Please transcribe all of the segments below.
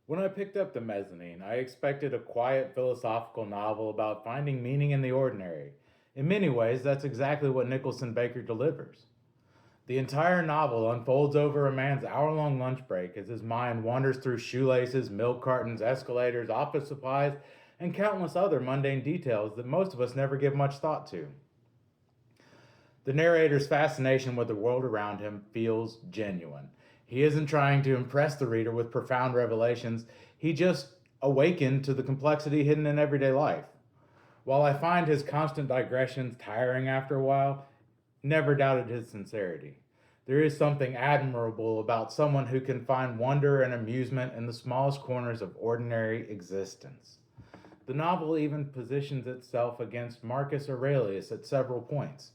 When I picked up The Mezzanine, I expected a quiet philosophical novel about finding meaning in the ordinary. In many ways, that's exactly what Nicholson Baker delivers. The entire novel unfolds over a man's hour long lunch break as his mind wanders through shoelaces, milk cartons, escalators, office supplies, and countless other mundane details that most of us never give much thought to. The narrator's fascination with the world around him feels genuine. He isn't trying to impress the reader with profound revelations, he just awakened to the complexity hidden in everyday life. While I find his constant digressions tiring after a while, never doubted his sincerity. There is something admirable about someone who can find wonder and amusement in the smallest corners of ordinary existence. The novel even positions itself against Marcus Aurelius at several points.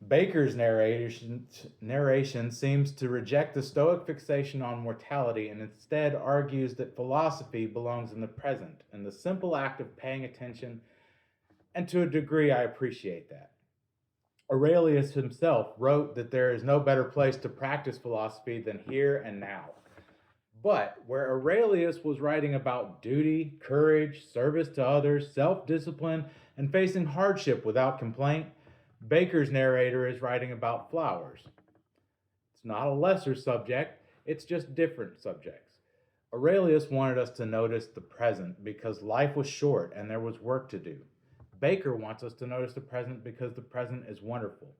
Baker's narration seems to reject the Stoic fixation on mortality and instead argues that philosophy belongs in the present, in the simple act of paying attention, and to a degree I appreciate that. Aurelius himself wrote that there is no better place to practice philosophy than here and now. But where Aurelius was writing about duty, courage, service to others, self discipline, and facing hardship without complaint, Baker's narrator is writing about flowers. It's not a lesser subject, it's just different subjects. Aurelius wanted us to notice the present because life was short and there was work to do. Baker wants us to notice the present because the present is wonderful.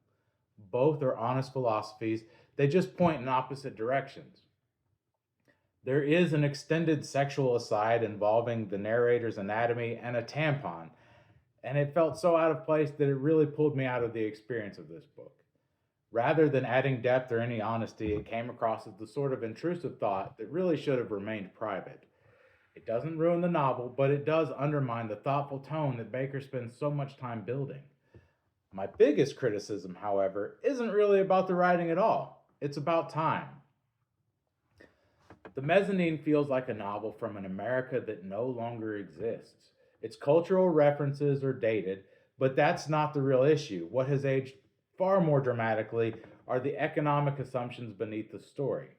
Both are honest philosophies, they just point in opposite directions. There is an extended sexual aside involving the narrator's anatomy and a tampon, and it felt so out of place that it really pulled me out of the experience of this book. Rather than adding depth or any honesty, it came across as the sort of intrusive thought that really should have remained private. It doesn't ruin the novel, but it does undermine the thoughtful tone that Baker spends so much time building. My biggest criticism, however, isn't really about the writing at all. It's about time. The Mezzanine feels like a novel from an America that no longer exists. Its cultural references are dated, but that's not the real issue. What has aged far more dramatically are the economic assumptions beneath the story.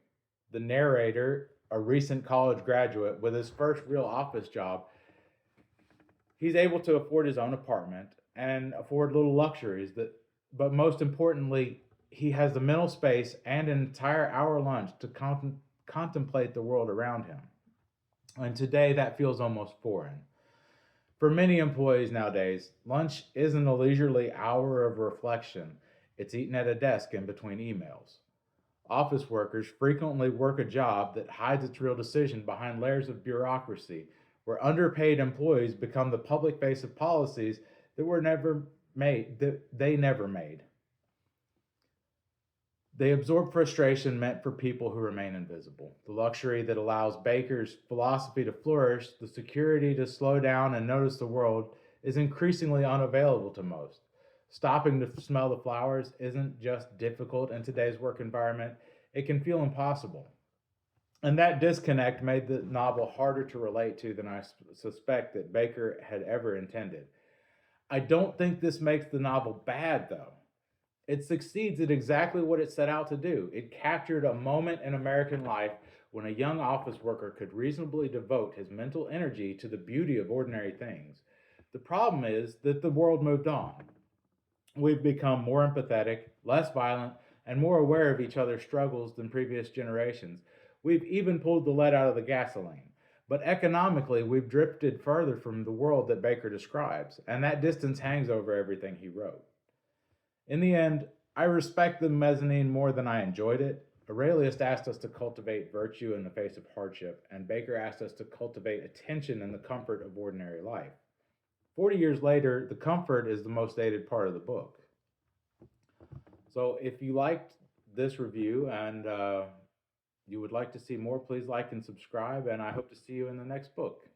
The narrator, a recent college graduate with his first real office job, he's able to afford his own apartment and afford little luxuries that but most importantly, he has the mental space and an entire hour lunch to contemplate the world around him. And today that feels almost foreign. For many employees nowadays, lunch isn't a leisurely hour of reflection. It's eaten at a desk in between emails. Office workers frequently work a job that hides its real decision behind layers of bureaucracy, where underpaid employees become the public face of policies that they never made. They absorb frustration meant for people who remain invisible. The luxury that allows Baker's philosophy to flourish, the security to slow down and notice the world, is increasingly unavailable to most. Stopping to smell the flowers isn't just difficult in today's work environment, it can feel impossible. And that disconnect made the novel harder to relate to than I suspect that Baker had ever intended. I don't think this makes the novel bad, though. It succeeds at exactly what it set out to do. It captured a moment in American life when a young office worker could reasonably devote his mental energy to the beauty of ordinary things. The problem is that the world moved on. We've become more empathetic, less violent, and more aware of each other's struggles than previous generations. We've even pulled the lead out of the gasoline. But economically, we've drifted further from the world that Baker describes, and that distance hangs over everything he wrote. In the end, I respect the Mezzanine more than I enjoyed it. Aurelius asked us to cultivate virtue in the face of hardship, and Baker asked us to cultivate attention in the comfort of ordinary life. 40 years later, the comfort is the most dated part of the book. So if you liked this review and you would like to see more, please like and subscribe, and I hope to see you in the next book.